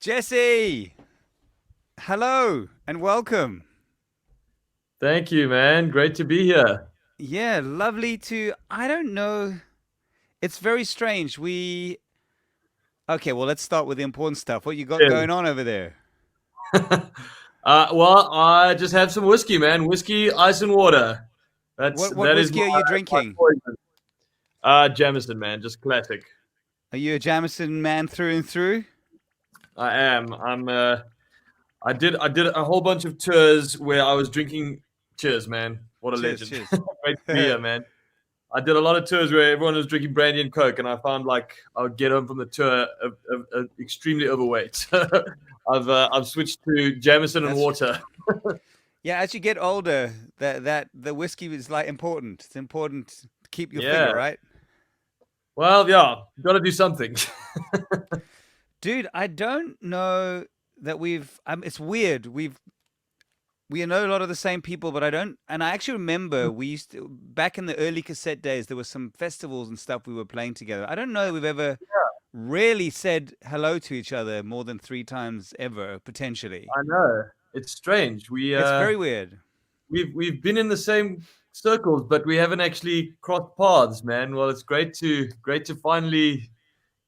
Jesse, hello and welcome. Thank you, man. Great to be here. Yeah, lovely to. I don't know. It's very strange. Okay, well, let's start with the important stuff. What you got Cheers. going on over there? Well, I just have some whiskey, man. Whiskey, ice, and water. That's What that is whiskey are you my drinking? poison. Jameson, man, just classic. Are you a Jameson man through and through? I am. I did a whole bunch of tours where I was drinking. Cheers, man. What a Cheers, legend. cheers. Great to be here, man. I did a lot of tours where everyone was drinking brandy and coke, and I found like I would get home from the tour extremely overweight. I've switched to Jameson and That's water. yeah. As you get older, that the whiskey is like important. It's important to keep your figure, Yeah. right? Well, yeah, got to do something. Dude, I don't know that we've. It's weird. We know a lot of the same people, but I don't. And I actually remember we used to back in the early cassette days. There were some festivals and stuff we were playing together. I don't know that we've ever really said hello to each other more than three times ever, potentially. I know it's strange. It's very weird. We've been in the same circles, but we haven't actually crossed paths, man. Well, it's great to finally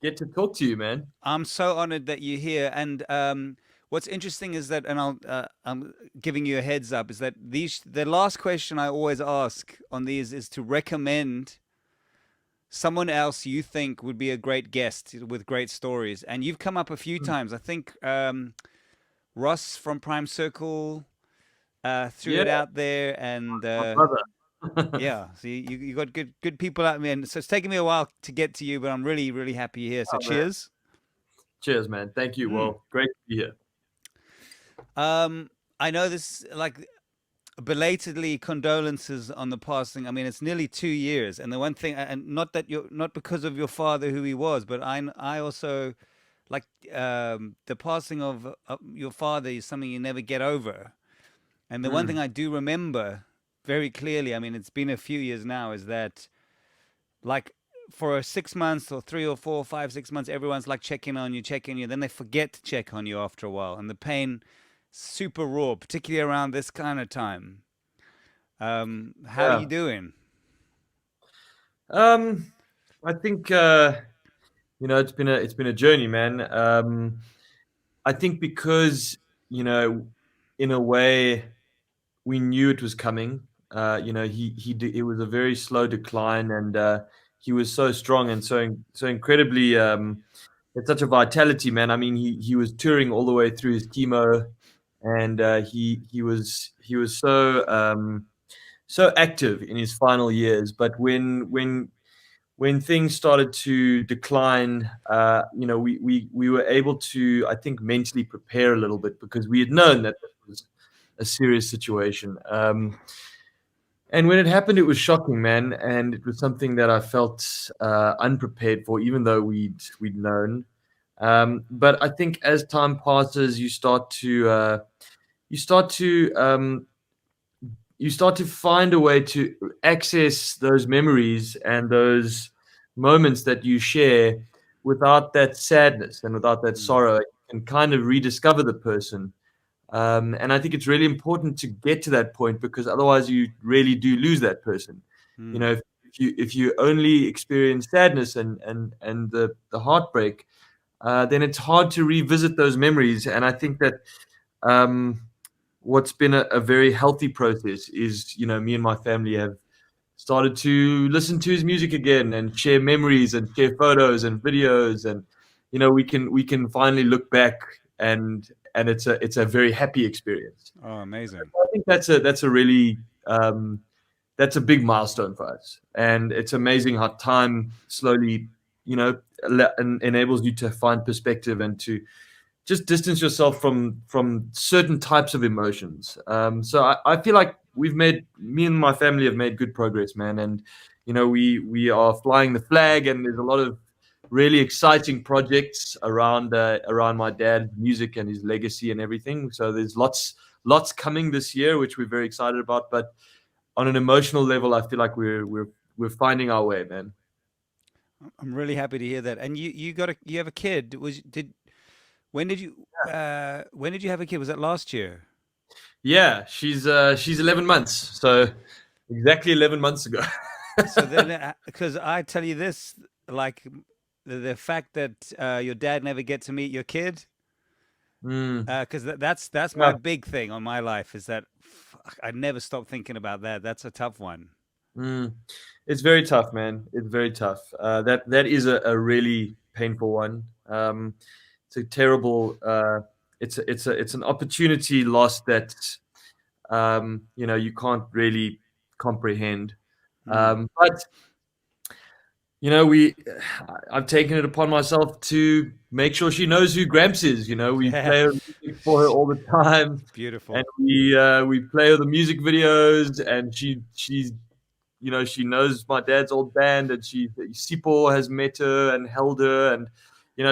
get to talk to you, man. I'm so honored that you're here. And what's interesting is that, and I'm giving you a heads up, is that the last question I always ask on these is to recommend someone else you think would be a great guest with great stories. And you've come up a few times. I think Ross from Prime Circle threw Yeah, it out there, and my brother. yeah, so you got good people out there. And so it's taken me a while to get to you, but I'm really happy you're here. So Oh, man. cheers. Cheers, man. Thank you. Mm. Well, great to be here. I know this like belatedly condolences on the passing. I mean, it's nearly 2 years, and the one thing, and not that you're not because of your father who he was, but I also like the passing of your father is something you never get over. And the one thing Mm. I do remember very clearly, I mean, it's been a few years now, is that like for 6 months or 3 or 4 or 5 6 months, everyone's like checking you, then they forget to check on you after a while, and the pain super raw, particularly around this kind of time. How are you Yeah. doing? Um, I think it's been a journey, man. I think because you know, in a way, we knew it was coming. It was a very slow decline, and he was so strong and so incredibly had such a vitality, man. I mean, he was touring all the way through his chemo, and he was so active in his final years. But when things started to decline, we were able to, I think, mentally prepare a little bit because we had known that this was a serious situation. And when it happened, it was shocking, man, and it was something that I felt unprepared for, even though we'd known. But I think as time passes, you start to you start to find a way to access those memories and those moments that you share without that sadness and without that Mm, sorrow. You can kind of rediscover the person. And I think it's really important to get to that point because otherwise you really do lose that person. You mm. know, if you only experience sadness and the heartbreak, then it's hard to revisit those memories. And I think that um, what's been a very healthy process is, me and my family have started to listen to his music again and share memories and share photos and videos, and we can finally look back and it's a very happy experience. Oh, amazing. I think that's a really that's a big milestone for us, and it's amazing how time slowly enables you to find perspective and to just distance yourself from certain types of emotions. So I feel like me and my family have made good progress, man, and we are flying the flag, and there's a lot of really exciting projects around my dad's music and his legacy and everything. So there's lots coming this year, which we're very excited about. But on an emotional level, I feel like we're finding our way, man. I'm really happy to hear that. And you have a kid. when did you have a kid? Was that last year? Yeah, she's 11 months, so exactly 11 months ago. So then, because I tell you this, like the fact that your dad never get to meet your kid, Mm, because that's my yeah. big thing on my life is that I never stop thinking about that. That's a tough one. Mm. It's very tough, man. It's very tough. That is a really painful one. It's a terrible. It's an opportunity lost that you can't really comprehend. Mm. But we I've taken it upon myself to make sure she knows who Gramps is. We Yeah, play her music for her all the time, and beautiful. we play her the music videos, and she knows my dad's old band, and Sipo has met her and held her, and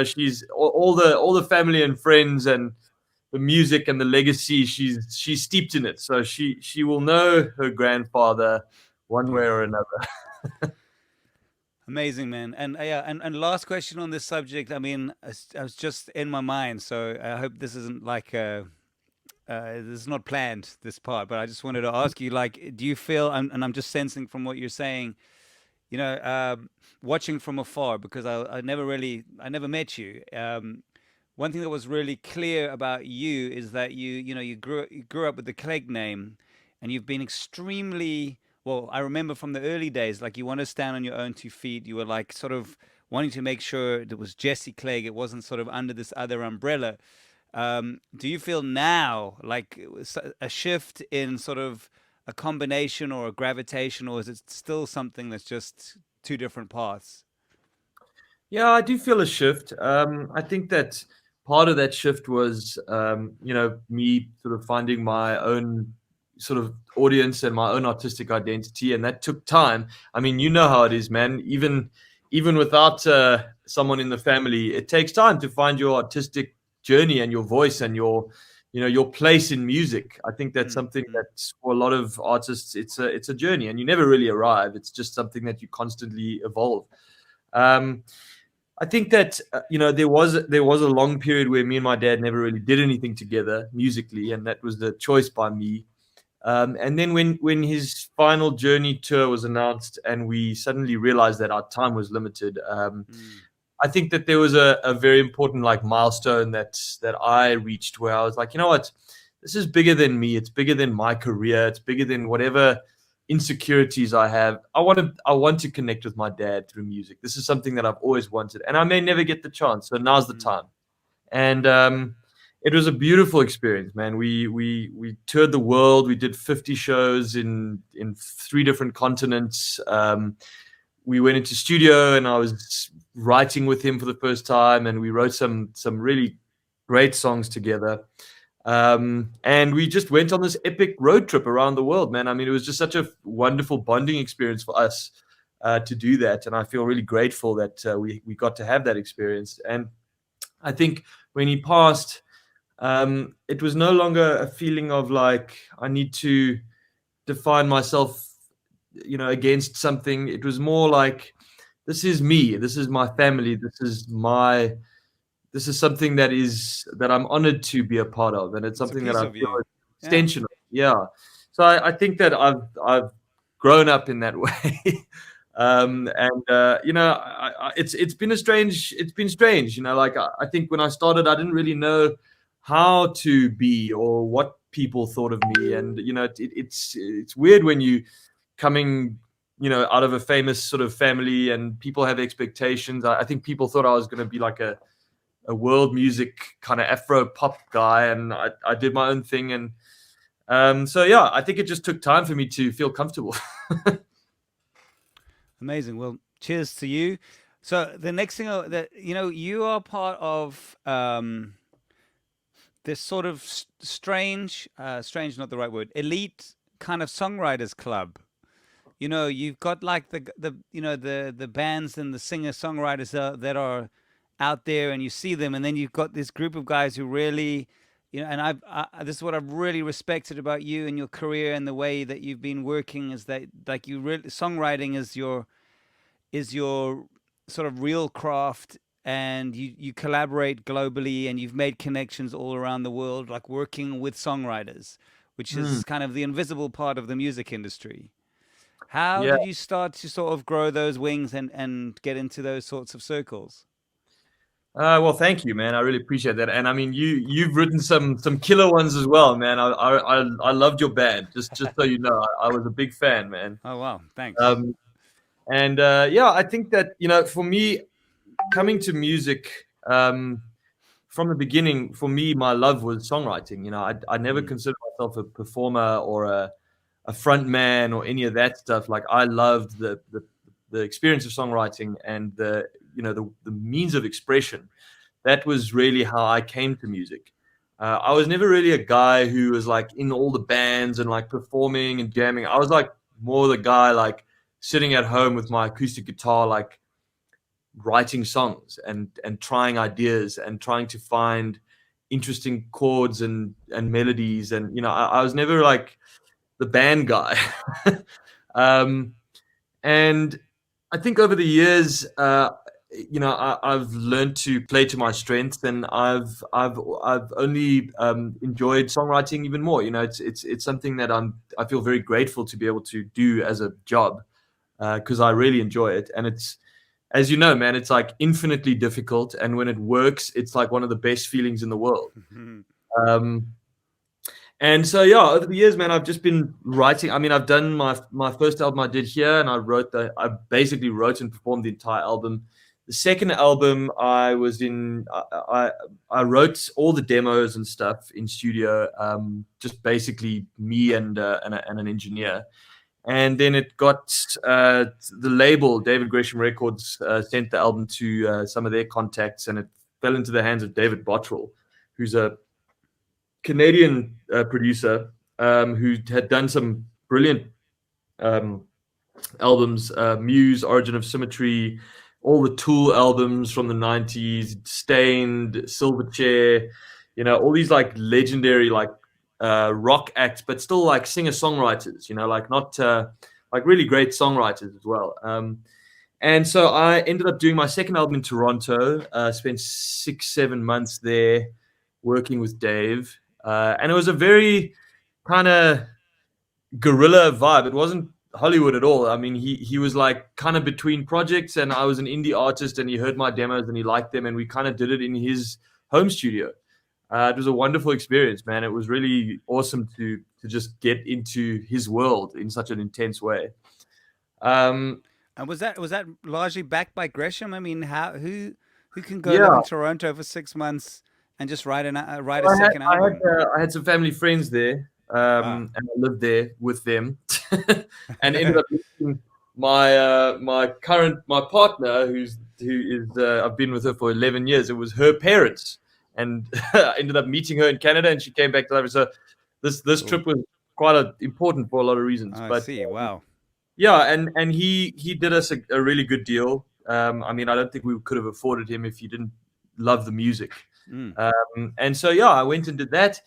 she's all the family and friends and the music and the legacy. She's steeped in it, so she will know her grandfather one way or Beautiful. another. Amazing, man. And yeah, and last question on this subject. I mean, I was just in my mind, so I hope this isn't like this is not planned, this part, but I just wanted to ask you, like, do you feel, and I'm just sensing from what you're saying, you know, watching from afar, because I never met you. One thing that was really clear about you is that you grew up with the Clegg name, and you've been extremely well. I remember from the early days, like you want to stand on your own 2 feet. You were like sort of wanting to make sure it was Jesse Clegg. It wasn't sort of under this other umbrella. Do you feel now like it was a shift in sort of a combination or a gravitation, or is it still something that's just two different paths? Yeah, I do feel a shift. I think that part of that shift was, me sort of finding my own sort of audience and my own artistic identity, and that took time. I mean, you know how it is, man. Even without someone in the family, it takes time to find your artistic journey and your voice and your place in music. I think that's Mm, something mm, that for a lot of artists, it's a journey, and you never really arrive. It's just something that you constantly evolve. Um, I think that there was a long period where me and my dad never really did anything together musically, and that was the choice by me. And then when his final journey tour was announced, and we suddenly realized that our time was limited, mm, I think that there was a very important like milestone that I reached where I was like, you know what, this is bigger than me. It's bigger than my career. It's bigger than whatever insecurities I have. I want to connect with my dad through music. This is something that I've always wanted, and I may never get the chance. So now's the mm. time. And it was a beautiful experience, man. We toured the world. We did 50 shows in three different continents. We went into studio, and I was writing with him for the first time, and we wrote some really great songs together. And we just went on this epic road trip around the world, man. I mean, it was just such a wonderful bonding experience for us to do that, and I feel really grateful that we got to have that experience. And I think when he passed, it was no longer a feeling of like I need to define myself, against something. It was more like this is me, this is my family, this is something that I'm honored to be a part of, and it's It's a something that piece I of feel you. is an Yeah. extension of. Yeah. So I think that I've grown up in that way. And it's been strange. Like I think when I started, I didn't really know how to be or what people thought of me, and it's weird when you coming out of a famous sort of family and people have expectations. I think people thought I was going to be like a world music kind of Afro pop guy, and I did my own thing. And so yeah, I think it just took time for me to feel comfortable. Amazing. Well, cheers to you. So the next thing that you are part of this sort of strange, not the right word, elite kind of songwriters club. You've got like the bands and the singer songwriters that are out there, and you see them, and then you've got this group of guys who really, and this is what I've really respected about you and your career and the way that you've been working, is that like songwriting is your sort of real craft, and you collaborate globally, and you've made connections all around the world, like working with songwriters, which Mm, is kind of the invisible part of the music industry. How yeah. did you start to sort of grow those wings and get into those sorts of circles? Well, thank you, man. I really appreciate that. And I mean, you've written some killer ones as well, man. I loved your band. Just so you know, I was a big fan, man. Oh wow, thanks. Um, and yeah, I think that for me, coming to music from the beginning, for me, my love was songwriting. I never Mm. considered myself a performer or a front man or any of that stuff. Like I loved the experience of songwriting and the means of expression. That was really how I came to music. I was never really a guy who was like in all the bands and like performing and jamming. I was like more the guy like sitting at home with my acoustic guitar, like writing songs and trying ideas and trying to find interesting chords and melodies. And I was never like the band guy. um, and I think over the years, I've learned to play to my strengths, and I've only enjoyed songwriting even more. It's something that I feel very grateful to be able to do as a job, because I really enjoy it, and it's, as you know, man, it's like infinitely difficult, and when it works, it's like one of the best feelings in the world. Um, and so, yeah, over the years, man, I've just been writing. I mean, I've done my first album I did here, and I basically wrote and performed the entire album. The second album, I wrote all the demos and stuff in studio, just basically me and an engineer. And then it got the label, David Gresham Records, sent the album to some of their contacts, and it fell into the hands of David Bottrell, who's a Canadian producer, who had done some brilliant um, albums, Muse, Origin of Symmetry, all the Tool albums from the 90s, Stained, Silverchair, all these like legendary like rock acts, but still like singer-songwriters, like not like really great songwriters as well. And so I ended up doing my second album in Toronto, spent 6-7 months there working with Dave. And it was a very kind of guerrilla vibe. It wasn't Hollywood at all. I mean, he was like kind of between projects, and I was an indie artist, and he heard my demos and he liked them, and we kind of did it in his home studio. It was a wonderful experience, man. It was really awesome to just get into his world in such an intense way. Um, And was that largely backed by Gresham? I mean, who can go live yeah, in Toronto for 6 months and just write a I had second album? I had some family friends there, Wow. and I lived there with them, and ended up meeting my partner, who is I've been with her for 11 years. It was her parents, and I ended up meeting her in Canada, and she came back to life. So this Cool. trip was quite important for a lot of reasons. Oh, I But see. Wow. yeah, and he did us a really good deal. I mean, I don't think we could have afforded him if he didn't love the music. Mm. And so, yeah, I went and did that.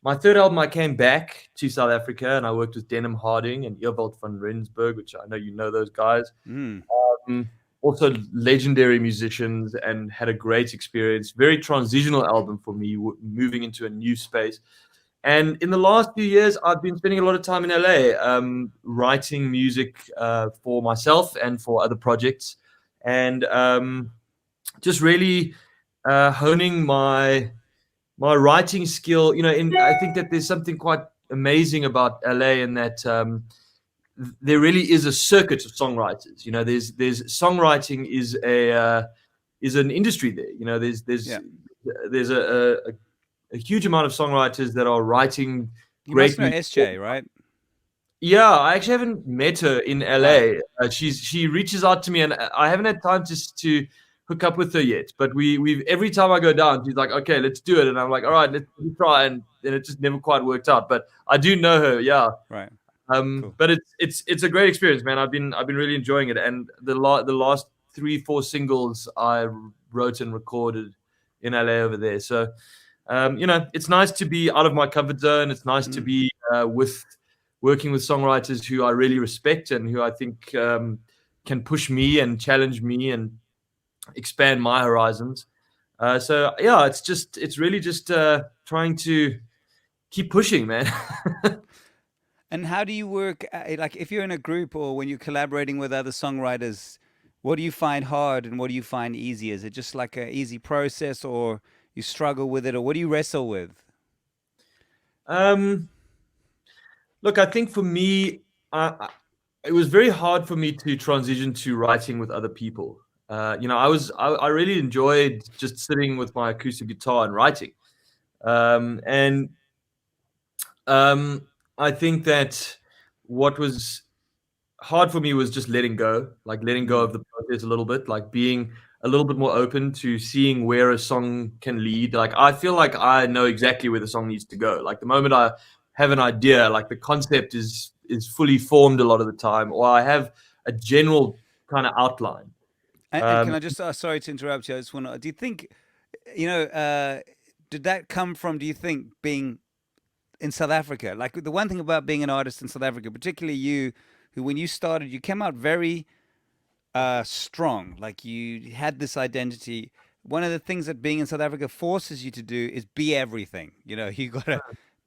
My third album, I came back to South Africa, and I worked with Denham Harding and Ewald van Rensburg, which I know you know those guys. Mm. Um, Also legendary musicians, and had a great experience. Very transitional album for me, moving into a new space. And in the last few years, I've been spending a lot of time in LA, writing music for myself and for other projects, and just really honing my writing skill. I think that there's something quite amazing about LA, in that there really is a circuit of songwriters. There's songwriting is an industry there. Yeah. There's a huge amount of songwriters that are writing You must great know music. SJ, right? Yeah, I actually haven't met her in Wow. LA. She reaches out to me, and I haven't had time to hook up with her yet. But we've every time I go down, she's like, "Okay, let's do it," and I'm like, "All right, let's try," and then it just never quite worked out. But I do know her, yeah. Right. Cool. But it's a great experience, man. I've been really enjoying it, and the last 3-4 singles I wrote and recorded in LA over there. So it's nice to be out of my comfort zone. It's nice to Mm. be working with songwriters who I really respect, and who I think can push me and challenge me, and expand my horizons. So yeah, it's really just trying to keep pushing, man. And how do you work? Like, if you're in a group or when you're collaborating with other songwriters, what do you find hard and what do you find easy? Is it just like an easy process, or you struggle with it, or what do you wrestle with? um, Look, I think for me, it was very hard for me to transition to writing with other people. I really enjoyed just sitting with my acoustic guitar and writing. And I think that what was hard for me was just letting go Mm. of the process a little bit, like being a little bit more open to seeing where a song can lead. Like I feel like I know exactly where the song needs to go. Like the moment I have an idea, like the concept is fully formed a lot of the time, or I have a general kind of outline. And can Um, I just, sorry to interrupt you, I just want to, do you think, you know, did that come from, do you think, being in South Africa? Like, the one thing about being an artist in South Africa, particularly you, who when you started, you came out very strong. Like, you had this identity. One of the things that being in South Africa forces you to do is be everything. You know, you gotta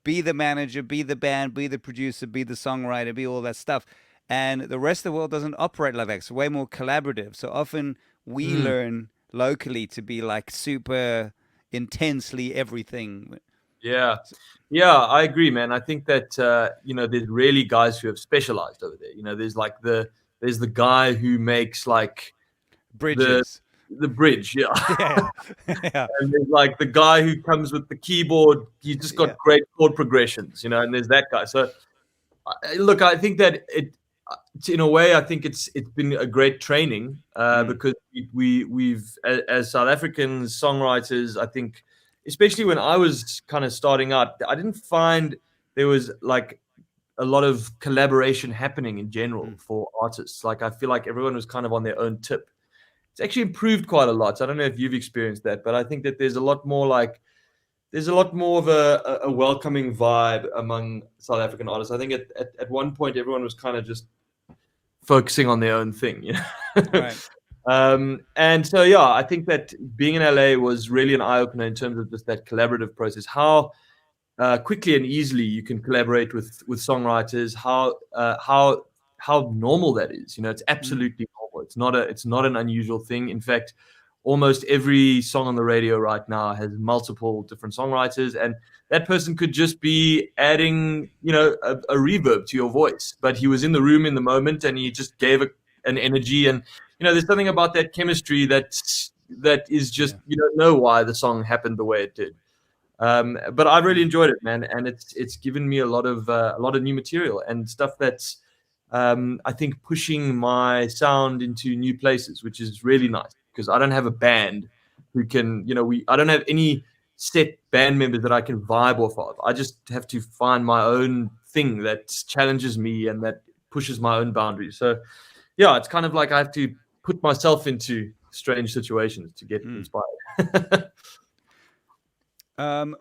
be the manager, be the band, be the producer, be the songwriter, be all that stuff. And the rest of the world doesn't operate like that. It's way more collaborative. So often we mm, learn locally to be like super intensely everything. yeah, yeah, I agree, man. I think that there's really guys who have specialized over there. There's the guy who makes like the Bridges. the bridge, yeah. Yeah. Yeah. And there's like the guy who comes with the keyboard. He's just got Yeah. great chord progressions, and there's that guy. So, look, I think that in a way, I think it's been a great training Mm, because we've as South African songwriters, I think, especially when I was kind of starting out, I didn't find there was like a lot of collaboration happening in general mm, for artists. Like I feel like everyone was kind of on their own tip. It's actually improved quite a lot. So I don't know if you've experienced that, but I think that there's a lot more of a welcoming vibe among South African artists. I think at one point everyone was kind of just focusing on their own thing, right. and so yeah, I think that being in LA was really an eye opener in terms of just that collaborative process. How quickly and easily you can collaborate with songwriters. How normal that is. It's Mm, absolutely normal. It's not an unusual thing. In fact, almost every song on the radio right now has multiple different songwriters, and that person could just be adding a reverb to your voice, but he was in the room in the moment and he just gave an energy. And there's something about that chemistry that is just yeah. you don't know why the song happened the way it did. But I really Mm, enjoyed it, man, and it's given me a lot of new material and stuff that's I think pushing my sound into new places, which is really nice because I don't have a band who can, I don't have any set band members that I can vibe off of. I just have to find my own thing that challenges me and that pushes my own boundaries. So yeah, it's kind of like I have to put myself into strange situations to get mm. inspired.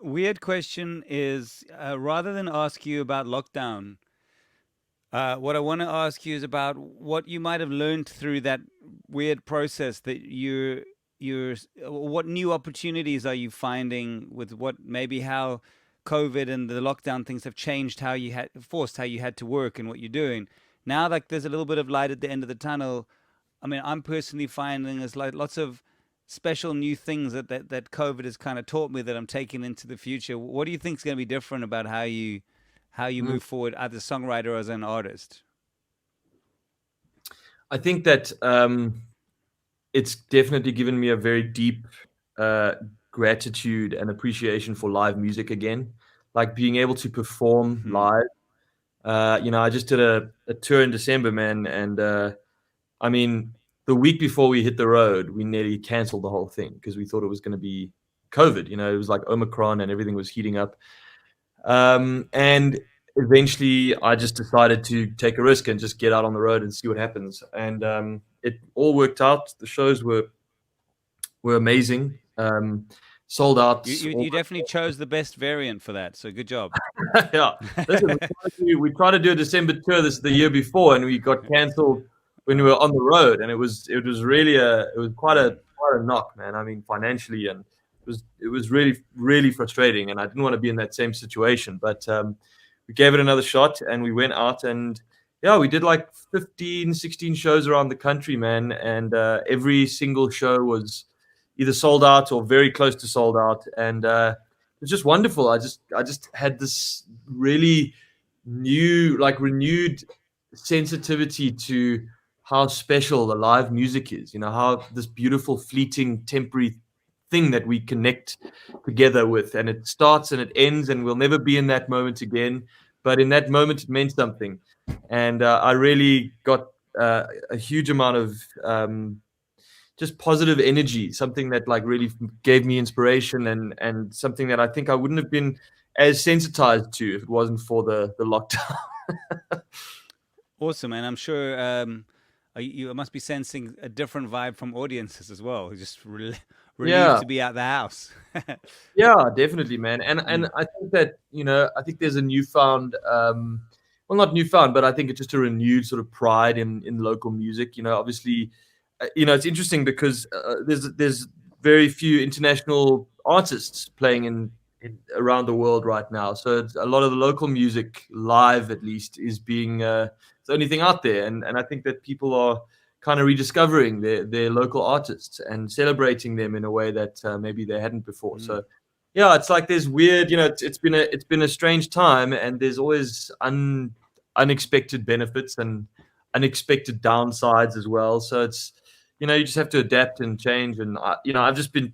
Weird question is, rather than ask you about lockdown, what I want to ask you is about what you might have learned through that weird process that what new opportunities are you finding with what maybe how COVID and the lockdown things have changed how you had forced how you had to work and what you're doing now. Like, there's a little bit of light at the end of the tunnel. I mean, I'm personally finding there's like lots of special new things that COVID has kind of taught me that I'm taking into the future. What do you think is going to be different about how you Mm. move forward as a songwriter or as an artist? I think that it's definitely given me a very deep uh, gratitude and appreciation for live music again, like being able to perform Hmm. live. I just did a tour in December, man, and I mean, the week before we hit the road, we nearly canceled the whole thing because we thought it was going to be COVID. It was like Omicron and everything was heating up. And eventually, I just decided to take a risk and just get out on the road and see what happens. And it all worked out. The shows were amazing. Sold out. You, you you definitely chose the best variant for that, so good job. Yeah. Listen, we tried to do a December tour the year before, and we got cancelled when we Right. were on the road, and it was really it was quite a knock, man. I mean, financially, and it was really really frustrating, and I didn't want to be in that same situation. But we gave it another shot, and we went out, and yeah, we did like 15, 16 shows around the country, man, and every single show was either sold out or very close to sold out, and it was just wonderful. I just had this really renewed sensitivity to how special the live music is. How this beautiful, fleeting, temporary thing that we connect together with, and it starts and it ends, and we'll never be in that moment again. But in that moment, it meant something, and I really got a huge amount of just positive energy, something that like really gave me inspiration, and something that I think I wouldn't have been as sensitized to if it wasn't for the lockdown. Awesome, and I'm sure you must be sensing a different vibe from audiences as well. Just relieved Yeah, to be at the house. yeah, definitely, man. And Mm, I think that I think there's a newfound, well, not newfound, but I think it's just a renewed sort of pride in local music. Obviously, it's interesting because there's very few international artists playing in around the world right now. So a lot of the local music, live at least, is being it's the only thing out there, and I think that people are kind of rediscovering their local artists and celebrating them in a way that maybe they hadn't before. mm, So yeah, it's like there's weird, it's been a strange time, and there's always unexpected benefits and unexpected downsides as well. So it's you just have to adapt and change. And I've just been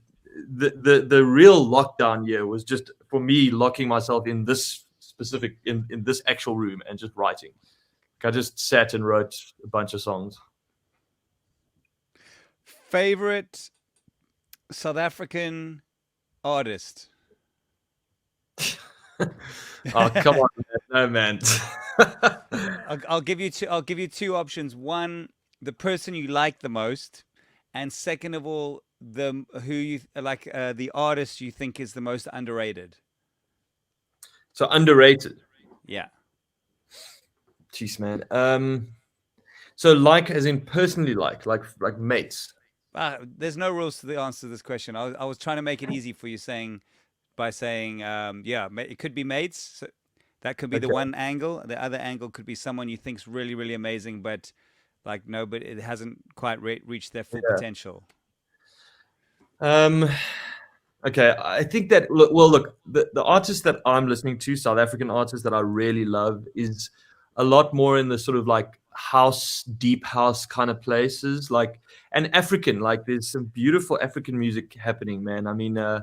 the real lockdown year was just for me locking myself in this specific in this actual room and just writing. I just sat and wrote a bunch of songs. favorite South African artist? Oh, come on, man. No, man. I'll give you two. I'll give you two options. One, the person you like the most, and second of all, the who you like, the artist you think is the most underrated. So underrated. Yeah. Jeez, man. So like as in personally like mates. There's no rules to the answer to this question. I was trying to make it easy for you, saying by saying, yeah, it could be mates. So that could be the Okay. one angle. The other angle could be someone you think's really, really amazing, but like no, but it hasn't quite reached their full Yeah. potential. Um okay, I think that look, the artist that I'm listening to, South African artist that I really love is a lot more in the sort of like house, deep house kind of places, like and African, like there's some beautiful African music happening, man. I mean, I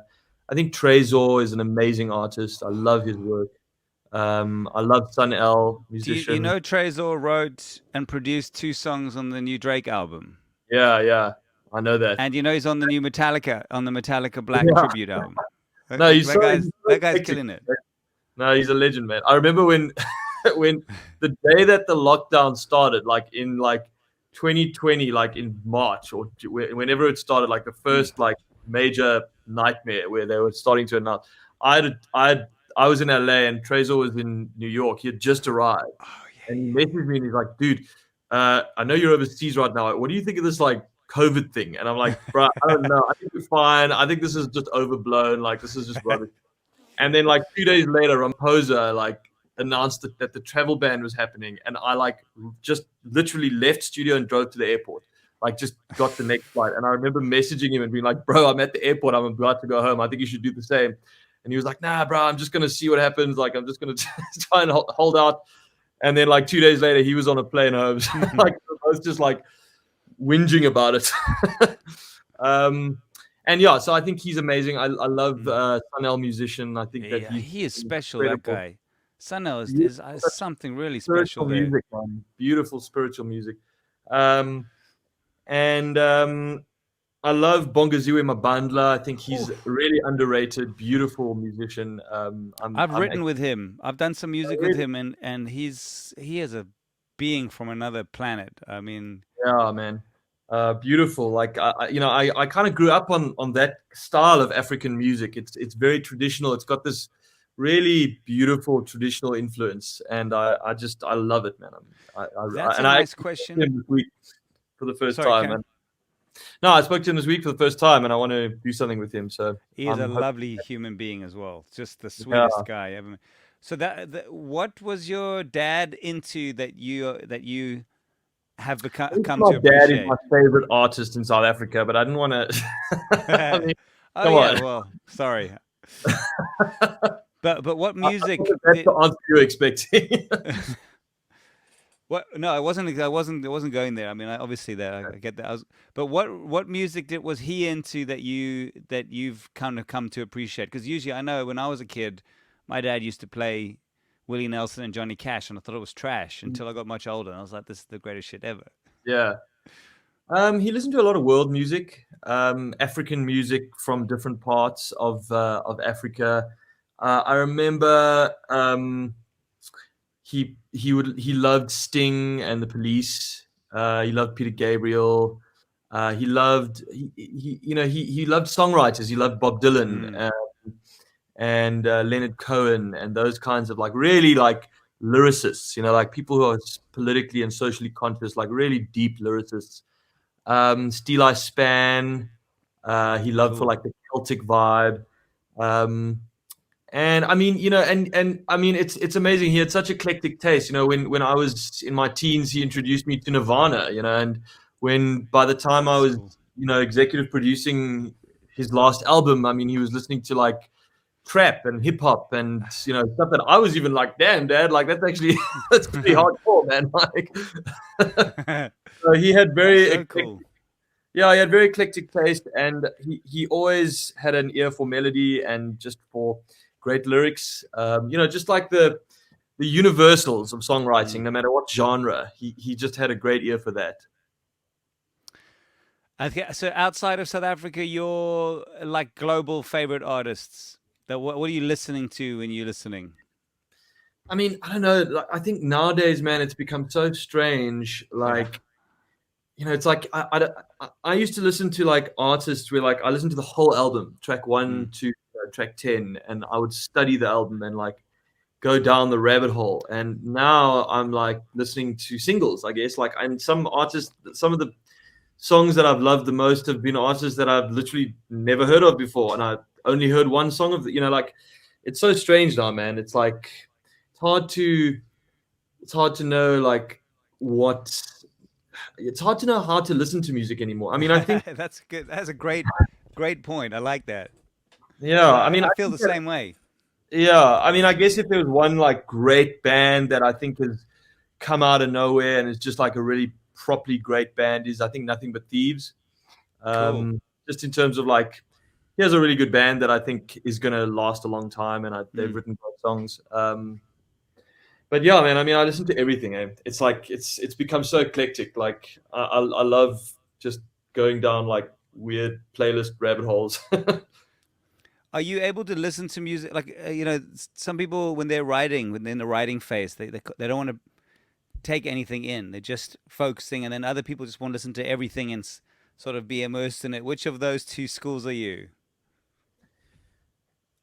think Trezor is an amazing artist. I love his work. I love Sun L, Do you musician. know Trezor wrote and produced two songs on the new Drake album? Yeah, yeah, I know that. And you know he's on the new Metallica, on the Metallica Black Yeah, tribute album. no, he's so That guy's hectic. killing it. No, he's a legend, man. I remember when when the day that the lockdown started, like in like 2020, like in March or whenever it started, like the Mm. first like major nightmare where they were starting to announce. I had, I had, I was in LA and Trezor was in New York. He had just arrived, Oh and he yeah, messaged me and he's like, "Dude, I know you're overseas right now. What do you think of this like COVID thing?" And I'm like, "Bro, I don't know. I think we're fine. I think this is just overblown. Like this is just rubbish." And then like 2 days later, Ramposa like announced that the travel ban was happening, and I like just literally left studio and drove to the airport. Like just got the next flight, and I remember messaging him and being like, "Bro, I'm at the airport. I'm about to go home. I think you should do the same." And he was like, "Nah, bro, I'm just gonna see what happens. Like I'm just gonna try and hold out." And then like 2 days later, he was on a plane home. So, yeah. like I was just like whinging about it. um, and yeah, so I think he's amazing. I love Mm. Sunel musician. I think that Yeah, he's he is special, that incredible. guy. Sunil is Beautiful something really special spiritual there. music, man. Beautiful spiritual music. Um, and I love Bongaziwe Mabandla. I think he's Oof. really underrated, beautiful musician. I've I'm written actually with him. I've done some music with really, him, and he is a being from another planet. I mean, yeah, man. Beautiful. Like I kind of grew up on that style of African music. It's very traditional. It's got this really beautiful traditional influence, and I love it, man. that's a And I nice actually met question. him this week. for the first Sorry, time. Karen. And no, I spoke to him this week for the first time, and I want to do something with him. So He is a I'm hoping. lovely human being as well. Just the Yeah, sweetest guy ever. So what was your dad into that you have become come my to dad is appreciate? my favorite artist in South Africa, but I didn't want to. I mean, Oh come yeah, on. well, sorry. But what I music wasn't that's the did answer you were expecting. what no, I wasn't going there. I mean, obviously there I get that. But what music was he into that you've kind of come to appreciate? Because usually I know when I was a kid, my dad used to play Willie Nelson and Johnny Cash, and I thought it was trash until I got much older, and I was like, this is the greatest shit ever. Yeah. He listened to a lot of world music, African music from different parts of Africa. I remember he loved Sting and the Police. He loved Peter Gabriel. He loved songwriters. He loved Bob Dylan Mm, and Leonard Cohen and those kinds of like really like lyricists. Like people who are politically and socially conscious, like really deep lyricists. Steeli Span. He loved for cool. like the Celtic vibe. Um, and I mean, and I mean, it's amazing. He had such eclectic taste. When I was in my teens, he introduced me to Nirvana. And when by the time I That's was, cool. executive producing his last album, I mean, he was listening to like trap and hip hop and stuff that I was even like, damn, dad, like that's actually that's pretty hardcore, man. Like, so he had That's very so eclectic. cool. Yeah, he had very eclectic taste, and he always had an ear for melody and just for great lyrics. Just like the universals of songwriting, Mm. no matter what genre, he just had a great ear for that. So outside of South Africa, your like global favorite artists. What are you listening to when you're listening? I mean, I don't know. Like, I think nowadays, man, it's become so strange. Yeah. Like, it's like I used to listen to like artists where like I listened to the whole album, track Mm. one to track 10, and I would study the album and like go down the rabbit hole. And now I'm like listening to singles, I guess. Like, and some artists, some of the songs that I've loved the most have been artists that I've literally never heard of before, and I only heard one song of like it's so strange now, man. It's like it's hard to it's hard to know like what it's hard to know how to listen to music anymore. I mean, I think That's good. That's a great point. I like that yeah, because I mean, I I feel think the that same way. yeah, I mean, I guess if there was one like great band that I think has come out of nowhere and is just like a really properly great band is I think Nothing But Thieves. Cool. Just in terms of like, here's a really good band that I think is going to last a long time, and they've Mm. written great songs. But yeah, man, I mean, I listen to everything. It's like it's become so eclectic. Like I love just going down like weird playlist rabbit holes. Are you able to listen to music like some people when they're writing, when they're in the writing phase, they don't want to take anything in. They're just focusing, and then other people just want to listen to everything and sort of be immersed in it. Which of those two schools are you?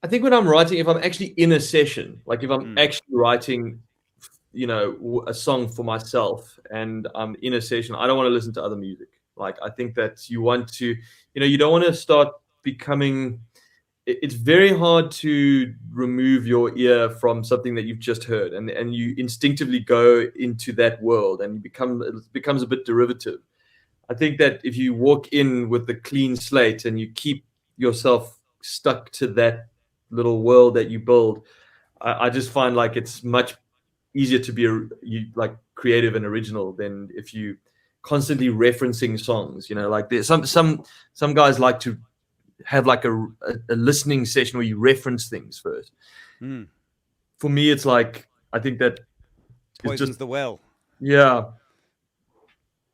I think when I'm writing, if I'm actually in a session, like if I'm Mm. actually writing, a song for myself and I'm in a session, I don't want to listen to other music. Like, I think that you want to, you don't want to start becoming, it's very hard to remove your ear from something that you've just heard and you instinctively go into that world and it becomes a bit derivative. I think that if you walk in with a clean slate and you keep yourself stuck to that little world that you build, I just find like it's much easier to be like creative and original than if you constantly referencing songs. Like there's some guys like to have like a listening session where you reference things first. Mm. For me, it's like I think that is just Poisons the well. yeah,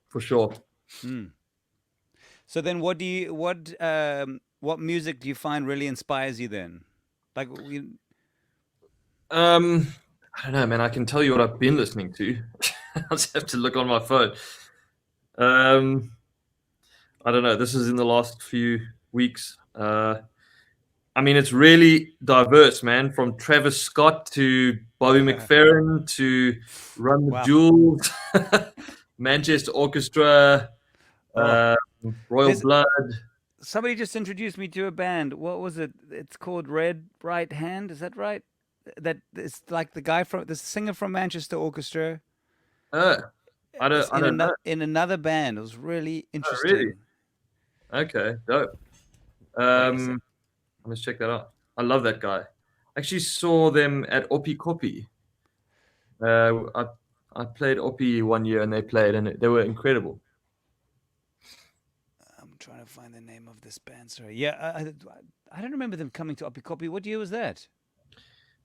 for sure. Mm. So then, what music do you find really inspires you then? Like, Um, I don't know, man. I can tell you what I've been listening to. I just have to look on my phone. Um, I don't know. This is in the last few weeks. I mean, it's really diverse, man. From Travis Scott to Bobby McFerrin to Run the wow. Jewels, Manchester Orchestra. Oh, um, Royal there's Blood. somebody just introduced me to a band. What was it? It's called Red Right Hand. Is that right? That it's like the singer from Manchester Orchestra. Uh, It's I don't know. in another band. It was really Oh, really? interesting. Okay, dope. Wait a sec. Let's check that out. I love that guy. I actually saw them at Oppie Copy. I played Oppie one year and they played and they were incredible. I'm trying to find the name of this band. Sorry. Yeah, I don't remember them coming to Oppie Copy. What year was that?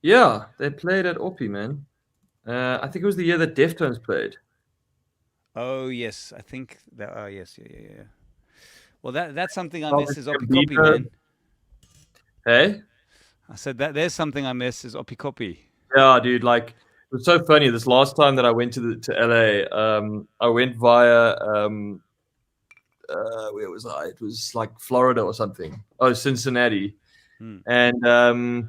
Yeah, they played at Oppie, man. I think it was the year that Deftones played. Oh yes, I think that. Oh yes, yeah. Well, that's something I miss Childish is Oppie Copy, Gambino. man. Hey? I said that there's something I miss is Oppie Copy. Yeah, dude. Like, it was so funny. This last time that I went to LA, I went via where was I? It was like Florida or something. Oh, Cincinnati, Hmm. and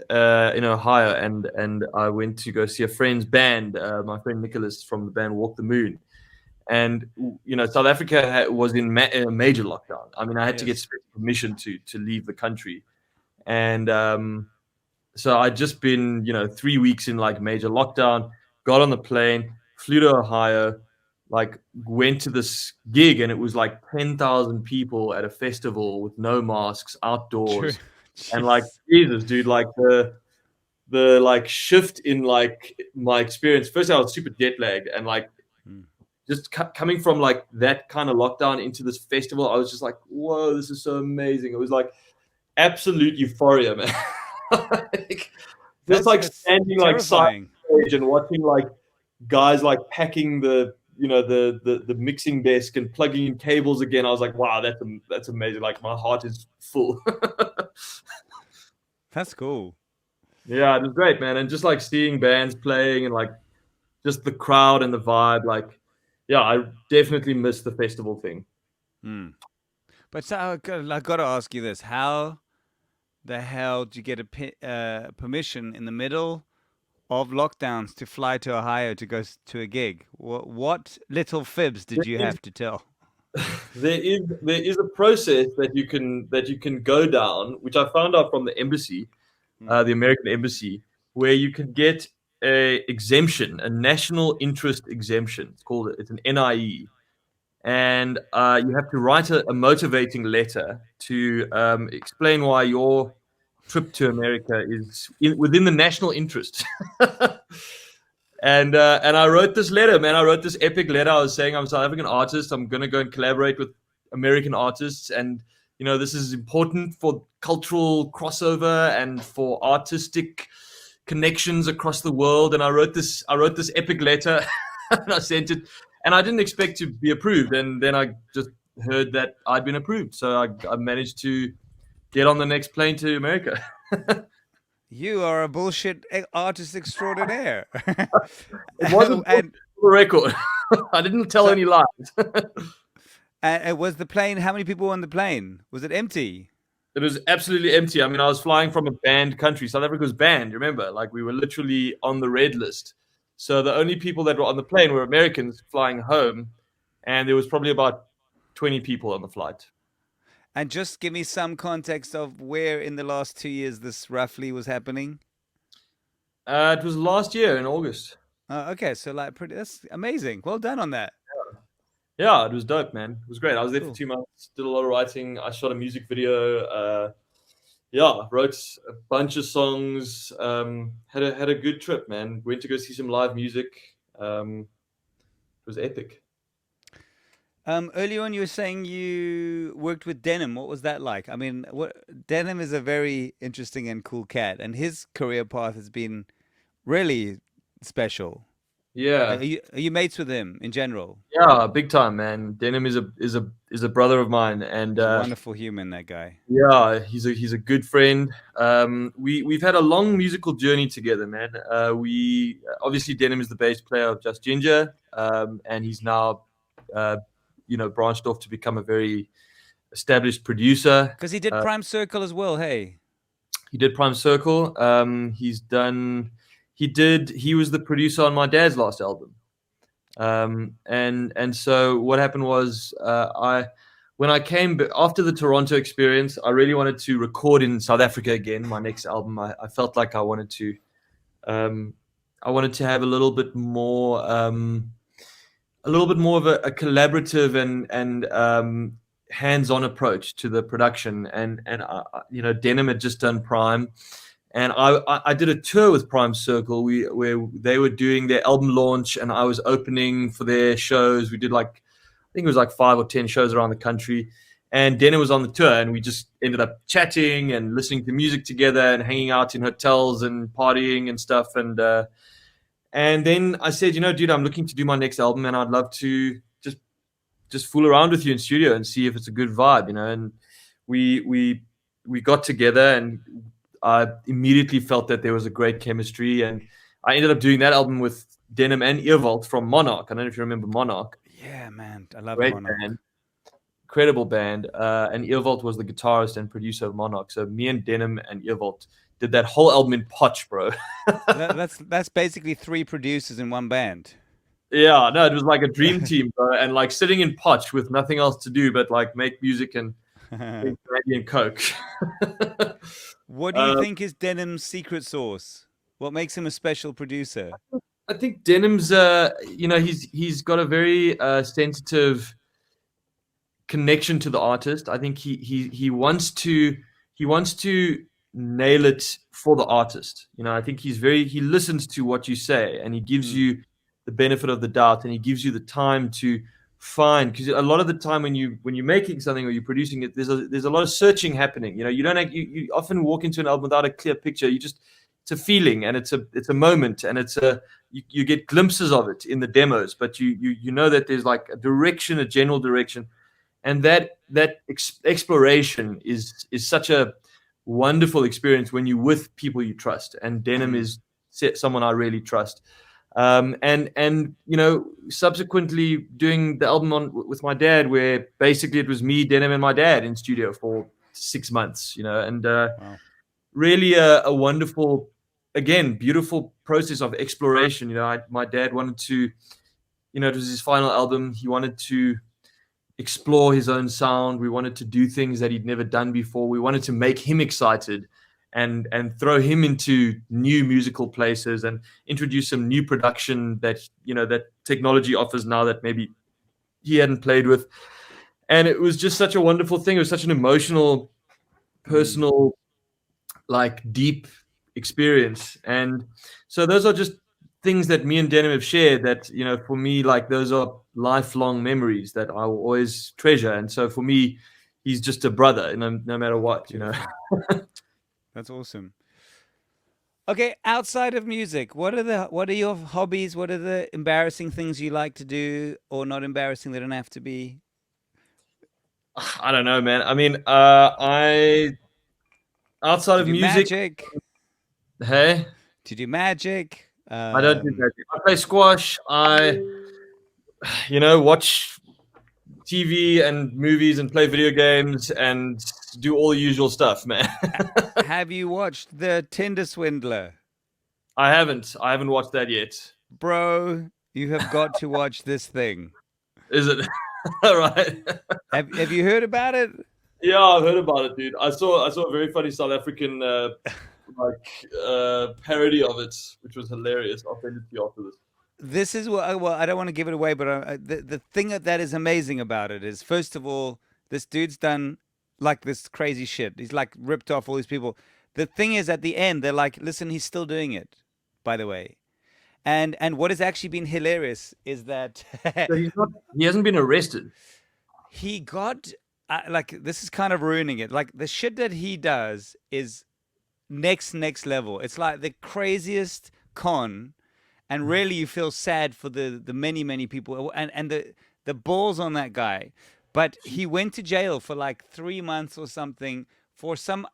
in Ohio, and I went to go see a friend's band. My friend Nicholas from the band Walk the Moon, and South Africa was in a major lockdown. I mean, I had to get Yes. special permission to leave the country, and so I'd just been 3 weeks in like major lockdown. Got on the plane, flew to Ohio, like went to this gig, and it was like 10,000 people at a festival with no masks, True. outdoors, and like Jeez. Jesus, dude, like the like shift in like my experience. First, I was super jet lagged, and like Hmm. just coming from like that kind of lockdown into this festival, I was just like, whoa, this is so amazing. It was like absolute euphoria, man. Like, just like That's standing like side terrifying. stage and watching like guys like packing the mixing desk and plugging in cables again. I was like, wow, that's amazing. Like my heart is full. That's cool. Yeah, it was great, man. And just like seeing bands playing and like just the crowd and the vibe, like yeah, I definitely miss the festival thing. Hmm. But so I got to ask you this: how the hell did you get permission in the middle of lockdowns to fly to Ohio to to a gig? What little fibs did There you is have to tell? there is a process that you can go down, which I found out from the embassy, Hmm. the American embassy, where you can get a exemption, a national interest exemption. It's an NIE, and you have to write a motivating letter to explain why your trip to America is within the national interest. And I wrote this letter, man. I wrote this epic letter. I was saying I'm a South African artist. I'm gonna go and collaborate with American artists, and this is important for cultural crossover and for artistic connections across the world. And I wrote this epic letter, and I sent it, and I didn't expect to be approved. And then I just heard that I'd been approved, so I managed to get on the next plane to America. You are a bullshit artist extraordinaire. It wasn't for And the record. I didn't tell so, any lies. was the plane? How many people were on the plane? Was it empty? It was absolutely empty. I mean, I was flying from a banned country. South Africa was banned, remember? Like, we were literally on the red list. So the only people that were on the plane were Americans flying home, and there was probably about 20 people on the flight. And just give me some context of where in the last 2 years this roughly was happening. It was last year in August. Okay, so like pretty. That's amazing. Well done on that. Yeah, it was dope, man. It was great. I was there for Cool. 2 months, did a lot of writing. I shot a music video. Yeah, wrote a bunch of songs. Had a good trip, man. Went to go see some live music. It was epic. Earlier on, you were saying you worked with Denim. What was that like? I mean, Denim is a very interesting and cool cat, and his career path has been really special. Yeah, Are you mates with him in general? yeah, big time, man. Denim is a brother of mine, and He's a wonderful human, that guy. yeah, he's a good friend. We've had a long musical journey together, man. We obviously Denim is the bass player of Just Ginger, and he's now branched off to become a very established producer. Because he did Uh, Prime Circle as well. Hey, he did Prime Circle. He was the producer on my dad's last album. And so what happened was, I when I came after the Toronto experience, I really wanted to record in South Africa again. My next album, I felt like um, I wanted to have a little bit more of a collaborative and hands-on approach to the production. Denim had just done Prime, and I did a tour with Prime Circle, where they were doing their album launch, and I was opening for their shows. We did like, I think it was like 5 or 10 shows around the country, and Denner was on the tour, and we just ended up chatting and listening to music together and hanging out in hotels and partying and stuff. And then I said, dude, I'm looking to do my next album, and I'd love to just fool around with you in studio and see if it's a good vibe. And we got together, and I immediately felt that there was a great chemistry, and I ended up doing that album with Denim and Earvault from Monarch. I don't know if you remember Monarch. Yeah, man, I love Great Monarch. band, incredible band. And Earvault was the guitarist and producer of Monarch. So me and Denim and Earvault did that whole album in Potch, bro. That's basically three producers in one band. Yeah, no, it was like a dream team, bro. And like sitting in Potch with nothing else to do but like make music and drink brandy and Coke. What do you Um, think is Denim's secret sauce? What makes him a special producer? I think Denim's, he's got a very sensitive connection to the artist. I think he wants to nail it for the artist. I think he listens to what you say, and he gives Mm, you the benefit of the doubt, and he gives you the time to find, because a lot of the time when you're making something or you're producing it, there's a lot of searching happening. You don't you often walk into an album without a clear picture. It's a feeling, and it's a moment, and you get glimpses of it in the demos, but you know that there's like a direction, a general direction, and that exploration is such a wonderful experience when you're with people you trust, and Denim mm, is someone I really trust. And subsequently doing the album with my dad, where basically it was me, Denim, and my dad in studio for 6 months, and wow. really a wonderful, again, beautiful process of exploration. My dad wanted to, it was his final album. He wanted to explore his own sound. We wanted to do things that he'd never done before. We wanted to make him excited and throw him into new musical places and introduce some new production that technology offers now that maybe he hadn't played with. And it was just such a wonderful thing. It was such an emotional, Mm, personal, like deep experience. And so those are just things that me and Denim have shared that, for me, like those are lifelong memories that I will always treasure. And so for me, he's just a brother, no matter what. beautiful. That's awesome. Okay, outside of music, what are your hobbies? What are the embarrassing things you like to do, or not embarrassing? They don't have to be. I don't know, man. I mean, I outside Do you of do music, magic? hey, Do you do magic? I don't do magic. I play squash. I, watch TV and movies and play video games and do all the usual stuff, man. Have you watched The Tinder Swindler? I haven't watched that yet. Bro, you have got to watch this thing. Is it? All right. Have you heard about it? Yeah, I've heard about it, dude. I saw a very funny South African parody of it, which was hilarious. I'll send it to you after this. This is what well, I don't want to give it away, but the thing that is amazing about it is, first of all, this dude's done like this crazy shit. He's like ripped off all these people. The thing is, at the end, they're like, listen, he's still doing it, by the way. And what has actually been hilarious is that So he hasn't been arrested. he got like, this is kind of ruining it. Like, the shit that he does is next level. It's like the craziest con, and really you feel sad for the many people, and the balls on that guy. But he went to jail for like 3 months or something for some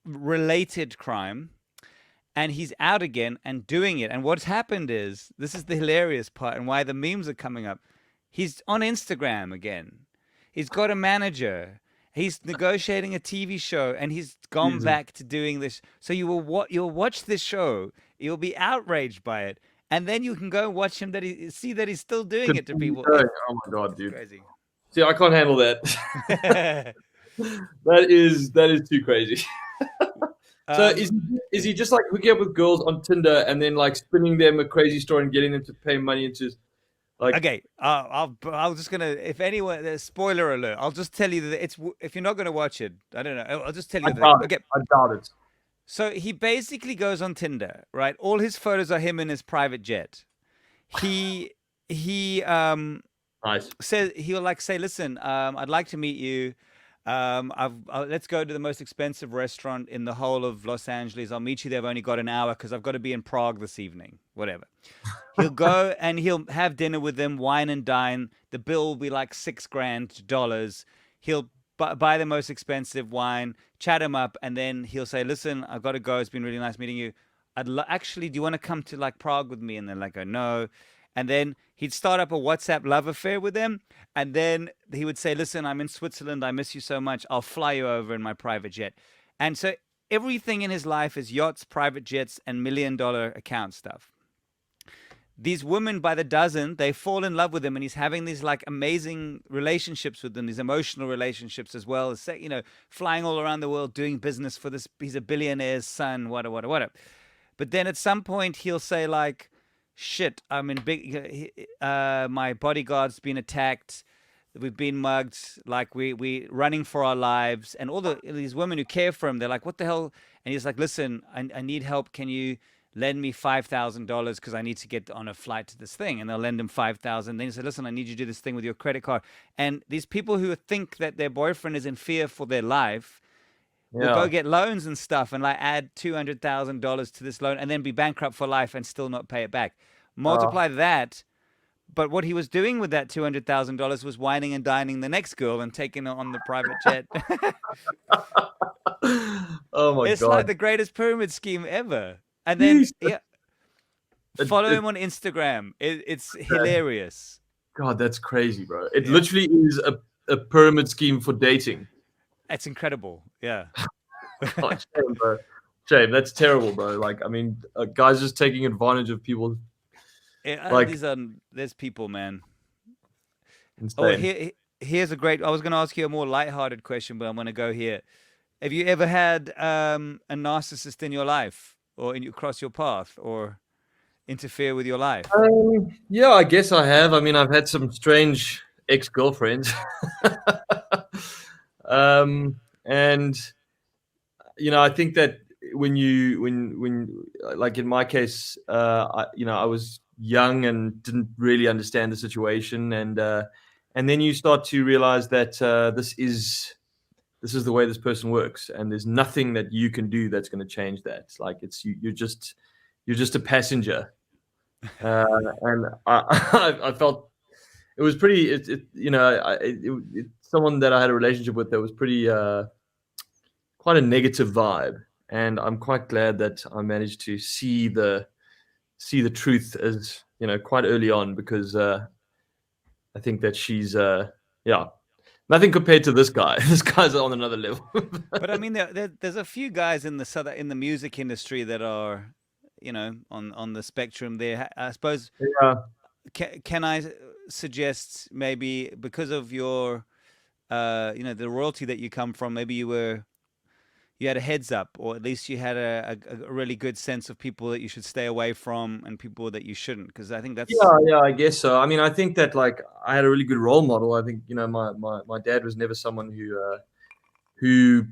related crime, and he's out again and doing it. And what's happened is, this is the hilarious part and why the memes are coming up. He's on Instagram again. He's got a manager. He's negotiating a TV show, and he's gone Jesus. back to doing this. So you'll watch this show. You'll be outraged by it, and then you can go and watch him that he see that he's still doing it to Continue people. going. Oh my god, It's dude. crazy. See, I can't handle that. That is too crazy. So um, is he just like hooking up with girls on Tinder and then like spinning them a crazy story and getting them to pay money into like okay, I'll just gonna if anyone spoiler alert, I'll just tell you that it's if you're not gonna watch it, I don't know. I'll just tell I you that. doubt it. Okay, I doubt it. so he basically goes on Tinder, right? All his photos are him in his private jet. He Nice. says he'll like say, "Listen, I'd like to meet you. Let's go to the most expensive restaurant in the whole of Los Angeles. I'll meet you there. I've only got an hour because I've got to be in Prague this evening. Whatever." He'll go and he'll have dinner with them, wine and dine. The bill will be like $6,000. He'll buy the most expensive wine, chat him up, and then he'll say, "Listen, I've got to go. It's been really nice meeting you. Actually, do you want to come to like Prague with me?" And they're like, "Oh no." And then he'd start up a WhatsApp love affair with them. And then he would say, "Listen, I'm in Switzerland. I miss you so much. I'll fly you over in my private jet." And so everything in his life is yachts, private jets, and $1 million account stuff. These women by the dozen, they fall in love with him, and he's having these like amazing relationships with them, these emotional relationships as well as, flying all around the world doing business for this. He's a billionaire's son, whatever. But then at some point he'll say like, "Shit, I'm in big. My bodyguard's been attacked. We've been mugged. Like we running for our lives." And all these women who care for him, they're like, "What the hell?" And he's like, "Listen, I need help. Can you lend me $5,000 because I need to get on a flight to this thing?" And they'll lend him 5,000. Then he said, "Listen, I need you to do this thing with your credit card." And these people who think that their boyfriend is in fear for their life will go Yeah. get loans and stuff and like add $200,000 to this loan and then be bankrupt for life and still not pay it back. Uh, Multiply that. But what he was doing with that $200,000 was whining and dining the next girl and taking her on the private jet. oh my It's like god. the greatest pyramid scheme ever. And then, Jeez. yeah, It, follow it, him on Instagram. It's hilarious. God, that's crazy, bro. It Yeah, literally is a pyramid scheme for dating. it's incredible. Yeah. God, shame, bro. Shame. That's terrible, bro. Like, I mean, guys just taking advantage of people. Like, There's people, man. Oh, insane. here's a great. I was going to ask you a more lighthearted question, but I'm going to go here. Have you ever had a narcissist in your life, or cross your path, or interfere with your life? Yeah, I guess I have. I mean, I've had some strange ex-girlfriends. And I think that when like in my case, I was young and didn't really understand the situation, and then you start to realize that this is the way this person works, and there's nothing that you can do that's going to change that. Like it's you're just a passenger, and I felt it was pretty. It's someone that I had a relationship with that was pretty quite a negative vibe, and I'm quite glad that I managed to see the truth as quite early on because I think that she's yeah, nothing compared to this guy. This guy's on another level. But I mean, there's a few guys in the music industry that are, on the spectrum there. I suppose Yeah. can I suggest maybe because of your, the royalty that you come from, maybe you had a heads up, or at least you had a really good sense of people that you should stay away from and people that you shouldn't, because I think that's Yeah, I guess so. I mean, I think that like I had a really good role model. I think my dad was never someone who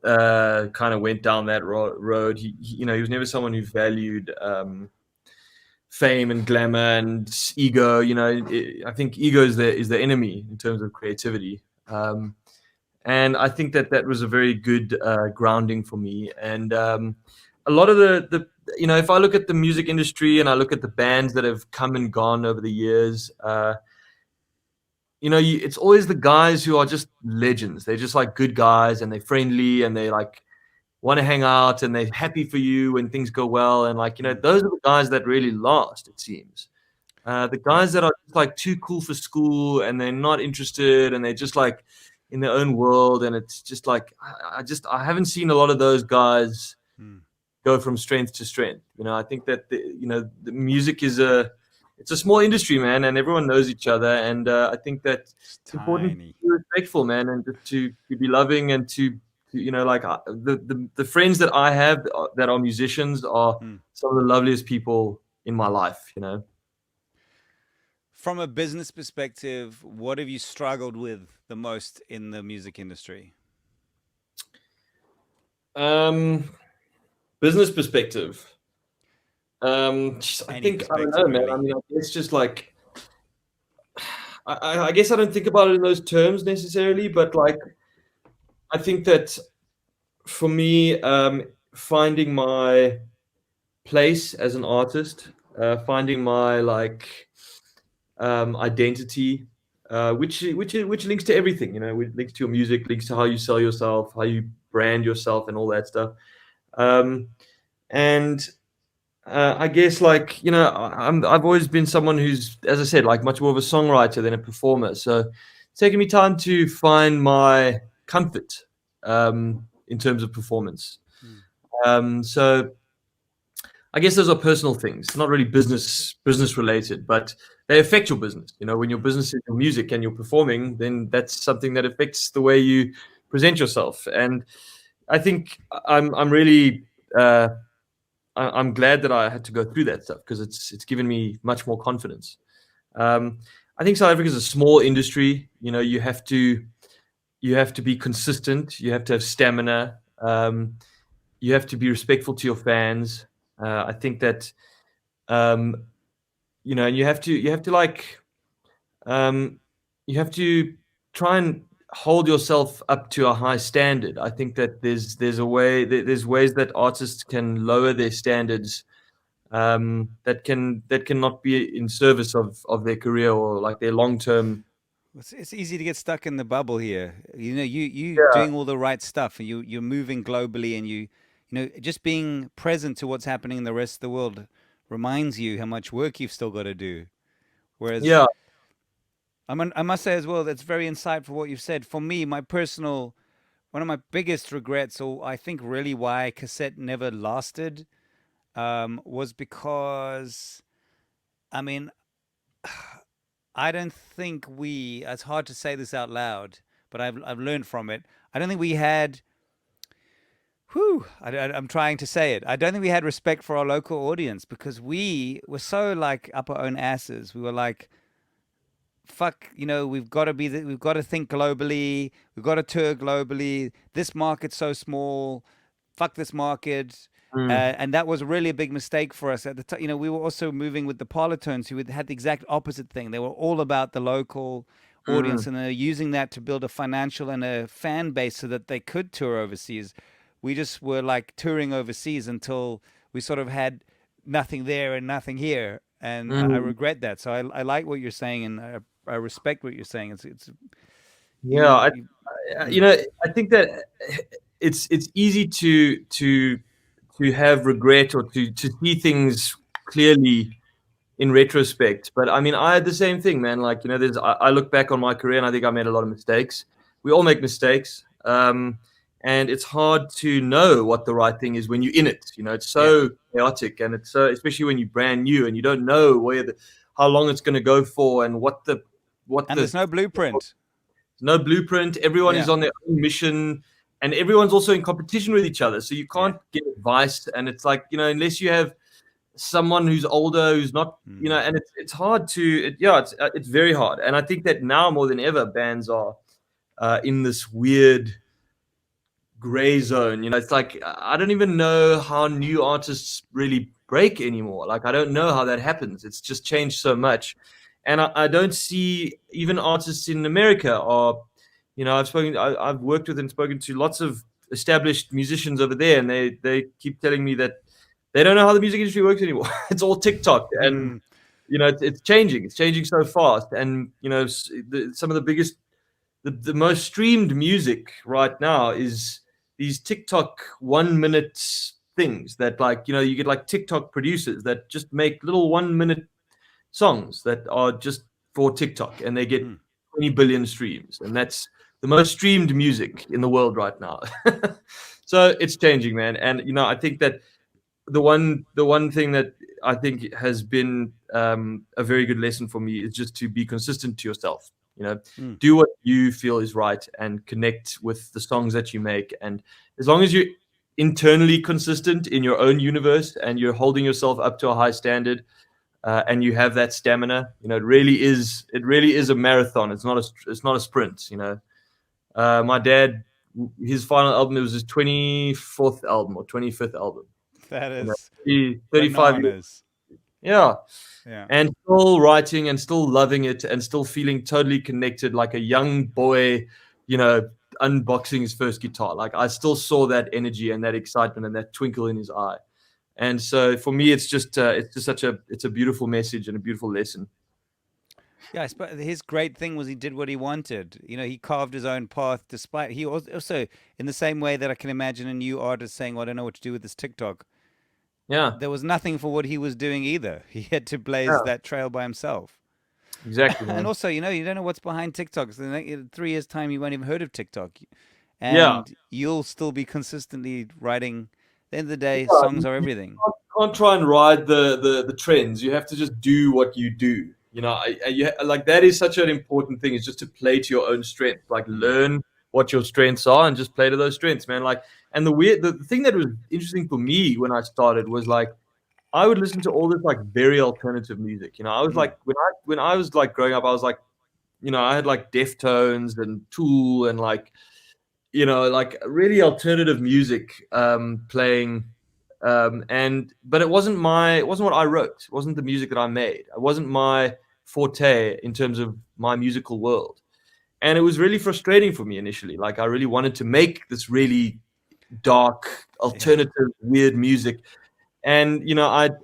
kind of went down that road. He was never someone who valued fame and glamour and ego. I think ego is the enemy in terms of creativity. And I think that was a very good grounding for me. And a lot of the if I look at the music industry and I look at the bands that have come and gone over the years, it's always the guys who are just legends. They're just like good guys, and they're friendly, and they like want to hang out, and they're happy for you when things go well. And like mm, those are the guys that really last. It seems. The yeah. guys that are just like too cool for school and they're not interested and they're just like in their own world, and it's just like I haven't seen a lot of those guys Mm. go from strength to strength. I think that the music it's a small industry, man, and everyone knows each other. And I think that It's it's important to tiny. be respectful, man, and just to be loving and like the friends that I have that are musicians are Hmm. some of the loveliest people in my life. From a business perspective, what have you struggled with the most in the music industry? Um, business perspective. I Any think I don't know, perspective, man. I really. mean, it's just like I guess I don't think about it in those terms necessarily, but like I think that for me, finding my place as an artist, finding my identity, which links to everything, which links to your music, links to how you sell yourself, how you brand yourself, and all that stuff. Um, and I guess I've always been someone who's, as I said, like much more of a songwriter than a performer. So it's taken me time to find my comfort in terms of performance. Hmm. So I guess those are personal things, not really business related, but they affect your business. When your Hmm. business is your music and you're performing, then that's something that affects the way you present yourself. And I think I'm really I'm glad that I had to go through that stuff because it's given me much more confidence. Um, I think South Africa is a small industry. You have to be consistent. You have to have stamina. You have to be respectful to your fans. I think that um, and um, you have to try and hold yourself up to a high standard. I think that there's ways that artists can lower their standards that cannot be in service of their career or like their long term. It's easy to get stuck in the bubble here. You Yeah, doing all the right stuff, and you're moving globally, and just being present to what's happening in the rest of the world reminds you how much work you've still got to do. Whereas yeah, I must say as well, that's very insightful what you've said. For me, one of my biggest regrets, or I think really why cassette never lasted, was because, I mean, I don't think we. It's hard to say this out loud, but I've learned from it. I don't think we had. Whew, I'm trying to say it. I don't think we had respect for our local audience because we were so like up our own asses. We were like, fuck, we've got to we've got to think globally. We've got to tour globally. This market's so small. Fuck this market. mm, And that was really a big mistake for us at the time. We were also moving with the Parlotones, who had the exact opposite thing. They were all about the local audience, mm, and they're using that to build a financial and a fan base so that they could tour overseas. We just were like touring overseas until we sort of had nothing there and nothing here, and I mm. regret that. So I like what you're saying, and I respect what you're saying. It's Yeah. you you. I- Mm, you know, I think that it's easy to have regret or to see things clearly in retrospect. But I mean, I had the same thing, man. Like, I look back on my career and I think I made a lot of mistakes. We all make mistakes. And it's hard to know what the right thing is when you're in it. It's yeah, so chaotic and it's so, especially when you're brand new and you don't know how long it's going to go for and what and there's the, no blueprint. no blueprint. Everyone is Yeah, on their own mission and everyone's also in competition with each other. So you yeah. can't get advice. And it's like, unless you have someone who's older who's not Mm. and it's hard it's very hard, and I think that now more than ever bands are in this weird gray zone. It's like I don't even know how new artists really break anymore. Like I don't know how that happens. It's just changed so much, and I don't see even artists in America are I've worked with and spoken to lots of established musicians over there, and they keep telling me that they don't know how the music industry works anymore. It's all TikTok, and it's changing. It's changing so fast, and some of the biggest, the most streamed music right now is these TikTok 1 minute things that you get like TikTok producers that just make little 1 minute songs that are just for TikTok, and they get Mm. 20 billion streams, and that's the most streamed music in the world right now. So it's changing, man, and I think that the one thing that I think has been a very good lesson for me is just to be consistent to yourself. Mm. Do what you feel is right and connect with the songs that you make. And as long as you're internally consistent in your own universe and you're holding yourself up to a high standard, and you have that stamina, it really is a marathon. It's not a sprint. My dad, his final album, it was his 24th album or 25th album. That You know, is 35 years. bananas. Yeah. Yeah. And still writing and still loving it and still feeling totally connected, like a young boy, you know, unboxing his first guitar. Like I still saw that energy and that excitement and that twinkle in his eye. And so for me, it's a beautiful message and a beautiful lesson. Yeah, his great thing was he did what he wanted. He carved his own path despite he also in the same way that I can imagine a new artist saying, "Well, I don't know what to do with this TikTok." Yeah. There was nothing for what he was doing either. He had to blaze Yeah. that trail by himself. Exactly, And man. also, you don't know what's behind TikTok. So in 3 years' time, you won't even heard of TikTok, Yeah. and you'll still be consistently writing. At the end of the day, Yeah, songs you are everything. can't try and ride the trends. You have to just do what you do. Like that is such an important thing. Is just to play to your own strengths. Like Mm. learn what your strengths are and just play to those strengths, man. Like, and the thing that was interesting for me when I started was like I would listen to all this like very alternative music. I was Mm. like when I was like growing up, I was like I had like Deftones and Tool and like really alternative music playing, but it wasn't what I wrote. It wasn't the music that I made. It wasn't my forte in terms of my musical world. And it was really frustrating for me initially. Like I really wanted to make this really dark, Yeah. alternative, weird music. And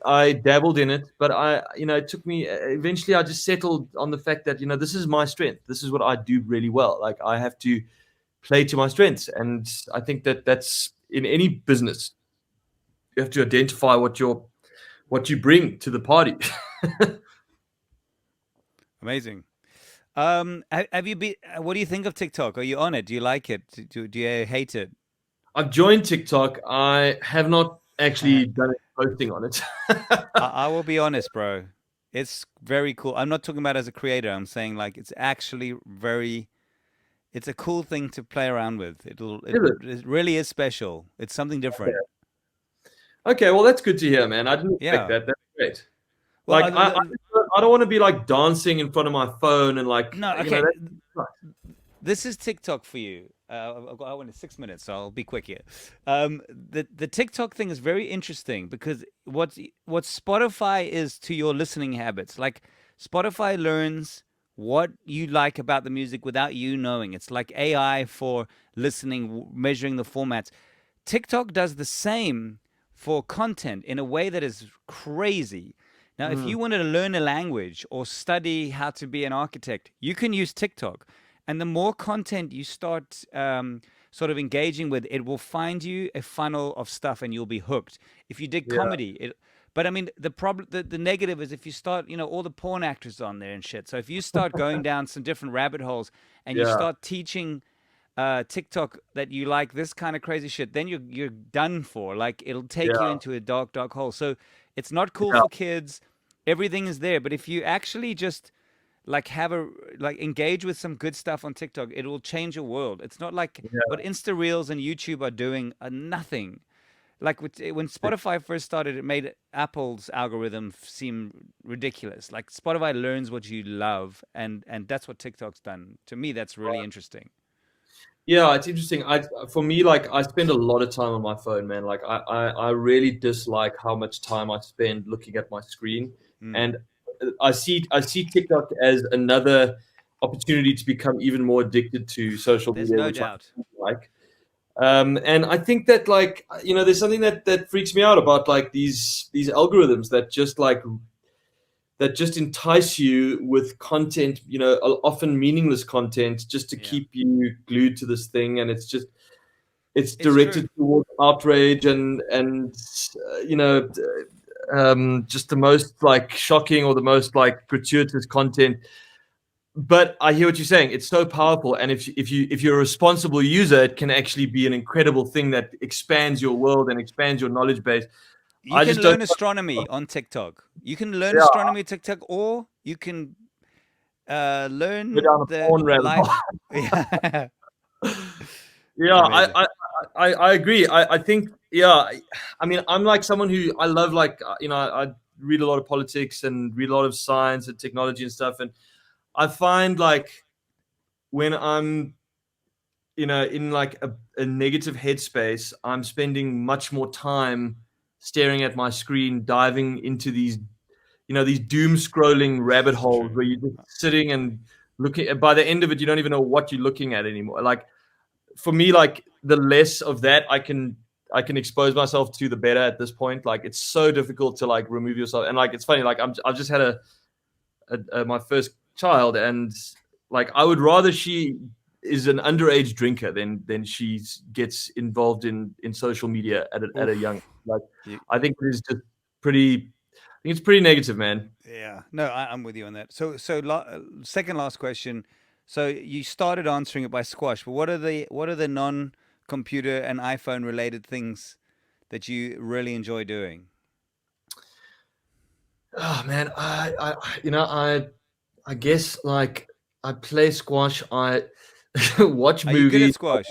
I dabbled in it, but it took me. Eventually, I just settled on the fact that this is my strength. This is what I do really well. Like I have to play to my strengths. And I think that that's in any business. You have to identify what you bring to the party. Amazing. Have you been? What do you think of TikTok? Are you on it? Do you like it? Do you hate it? I've joined TikTok. I have not actually done any posting on it. I will be honest, bro. It's very cool. I'm not talking about as a creator. I'm saying like it's actually very. It's a cool thing to play around with. Is it? It really is special. It's something different. Okay, well that's good to hear, man. I didn't expect Yeah. that. That's great. Well, Like I don't want to be like dancing in front of my phone and like no. Okay. that. This is TikTok for you. I only 6 minutes, so I'll be quick here. The TikTok thing is very interesting because what Spotify is to your listening habits. Like Spotify learns what you like about the music without you knowing. It's like AI for listening, measuring the formats. TikTok does the same for content in a way that is crazy. Now, if Mm, you wanted to learn a language or study how to be an architect, you can use TikTok. And the more content you start sort of engaging with, it will find you a funnel of stuff and you'll be hooked. If you did yeah, comedy, but I mean, the problem, the negative is if you start, all the porn actors on there and shit. So if you start going down some different rabbit holes and you yeah, start teaching TikTok that you like this kind of crazy shit, then you're done for. Like it'll take you yeah, into a dark, dark hole. So it's not cool yeah, for kids. Everything is there, but if you actually just like engage with some good stuff on TikTok, it will change your world. It's not like what yeah. Insta Reels and YouTube are doing are nothing. Like when Spotify first started, it made Apple's algorithm seem ridiculous. Like Spotify learns what you love, and that's what TikTok's done. To me, that's really interesting. Yeah, it's interesting. For me, like I spend a lot of time on my phone, man. Like I really dislike how much time I spend looking at my screen, Mm. and I see TikTok as another opportunity to become even more addicted to social There's media, no which I doubt. like. And I think that like there's something that freaks me out about like these algorithms that just entice you with content, often meaningless content, just to Yeah, keep you glued to this thing, and it's it's true. directed towards outrage and just the most like shocking or the most like gratuitous content. But I hear what you're saying. It's so powerful, and if you're a responsible user, it can actually be an incredible thing that expands your world and expands your knowledge base. You I can just don't. learn astronomy on TikTok. You can learn Yeah, astronomy on TikTok, or you can go learn down a the porn rabbit hole. life. Yeah, Yeah, it's amazing. I agree. I think, yeah, I mean, I'm like someone who I love, like, I read a lot of politics and read a lot of science and technology and stuff. And I find like when I'm, in like a negative headspace, I'm spending much more time staring at my screen, diving into these doom scrolling rabbit It's holes true. where you're just sitting and looking. By the end of it, you don't even know what you're looking at anymore. Like, for me, like, the less of that I can expose myself to, the better at this point. Like, it's so difficult to like remove yourself. And like, it's funny, like, I've just had my first child, and like, I would rather she is an underage drinker than she gets involved in social media at a young, Oof. like, You, I think it is just pretty I think it's pretty negative, man. yeah. No, I'm with you on that. Second last question. So you started answering it by squash, but what are the non-computer and iPhone related things that you really enjoy doing? Oh man, I guess, like, I play squash, I watch Are you good movies, at squash?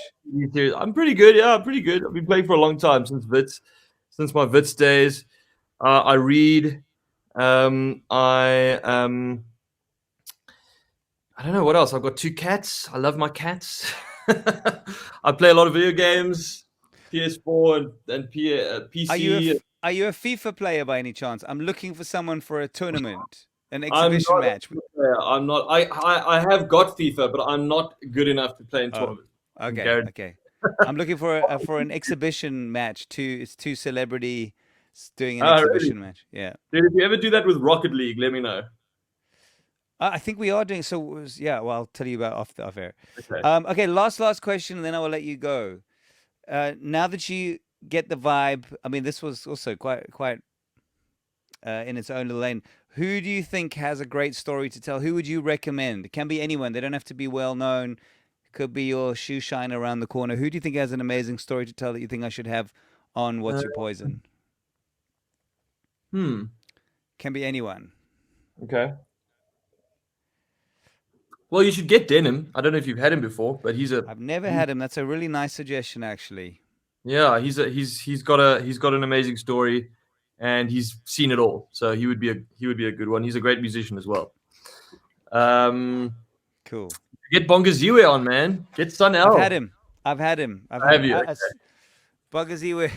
I'm pretty good. Yeah, I'm pretty good. I've been playing for a long time, since my Wits days. I read. I don't know what else. I've got two cats. I love my cats. I play a lot of video games, PS4 and PC. Are you a FIFA player by any chance? I'm looking for someone for a tournament, an I'm exhibition not a match. FIFA player. I'm not. I have got FIFA, but I'm not good enough to play in Oh, tournaments. I can okay, guarantee. okay. I'm looking for an exhibition match. It's two celebrity doing an Really? exhibition match. Yeah. Dude, if you ever do that with Rocket League, let me know. I think we are doing so. Yeah, well, I'll tell you about off air. Okay. Okay, last question, and then I will let you go. Now that you get the vibe, I mean, this was also quite in its own little lane. Who do you think has a great story to tell? Who would you recommend? It can be anyone. They don't have to be well known. It could be your shoe shine around the corner. Who do you think has an amazing story to tell that you think I should have on What's Uh, Your Poison? hmm. Can be anyone. Okay. Well, you should get Denim. I don't know if you've had him before, but I've never had him. That's a really nice suggestion, actually. yeah, he's got an amazing story, and he's seen it all. So he would be a good one. He's a great musician as well. Um, Cool. get Bongaziwe on, man. Get Sun I've had L. him. I've had him. I've had Have him. you? Buggersy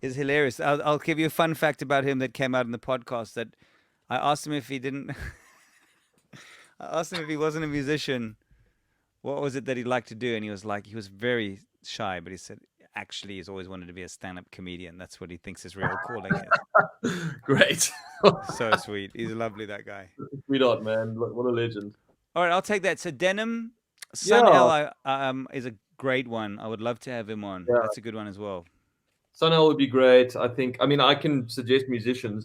is hilarious. I'll give you a fun fact about him that came out in the podcast. That I asked him if he didn't. I asked him if he wasn't a musician, what was it that he'd like to do? And he was like, he was very shy, but he said actually he's always wanted to be a stand-up comedian. That's what he thinks his real calling is. Great. So sweet. He's lovely, that guy. Sweetheart, man. What a legend. All right, I'll take that. So Denim, Sun Yeah, L is a great one. I would love to have him on. yeah. That's a good one as well. Sun L would be great. I think. I mean, I can suggest musicians.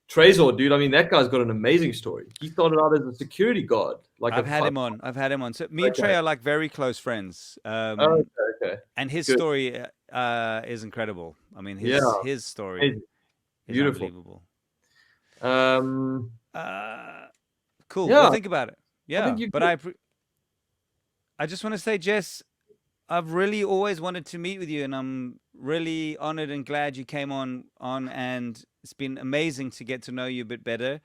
Trezor, dude. I mean, that guy's got an amazing story. He started out as a security guard, like I've had him on. I've had him on. So me and Trey Okay. are like very close friends. Oh, okay. And his Good. story is incredible. I mean, Yeah. his story Amazing. is Beautiful. unbelievable. Um, Uh, cool. We'll yeah, think about it. I Yeah, think you but could. I just want to say, Jess, I've really always wanted to meet with you, and I'm really honored and glad you came on, and it's been amazing to get to know you a bit better.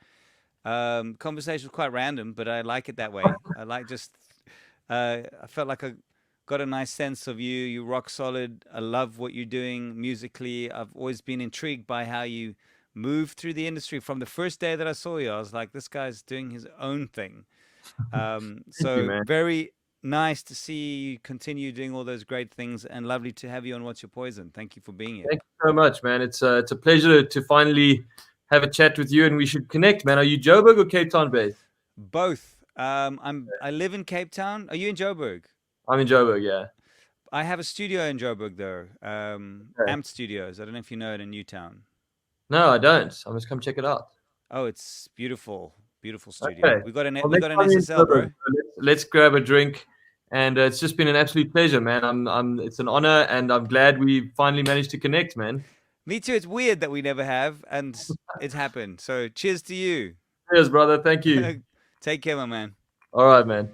Conversation was quite random, but I like it that way. I like just I felt like I got a nice sense of you. You rock solid. I love what you're doing musically. I've always been intrigued by how you move through the industry. From the first day that I saw you, I was like, this guy's doing his own thing. Thank you, So man. very nice to see you continue doing all those great things, and lovely to have you on What's Your Poison. Thank you for being here. Thank you so much, man. It's a pleasure to finally have a chat with you, and we should connect, man. Are you Joburg or Cape Town based? Both. I live in Cape Town. Are you in Joburg? I'm in Joburg, yeah. I have a studio in Joburg though. Okay. Amped Studios. I don't know if you know it in Newtown. No, I don't. I must come check it out. Oh, it's beautiful, beautiful studio. Okay. We Next got an time you're in SSL, Joburg, bro. let's grab a drink. And it's just been an absolute pleasure, man. It's an honor, and I'm glad we finally managed to connect, man. Me too. It's weird that we never have, and it's happened. So cheers to you. Cheers, brother. Thank you. Take care, my man. All right, man.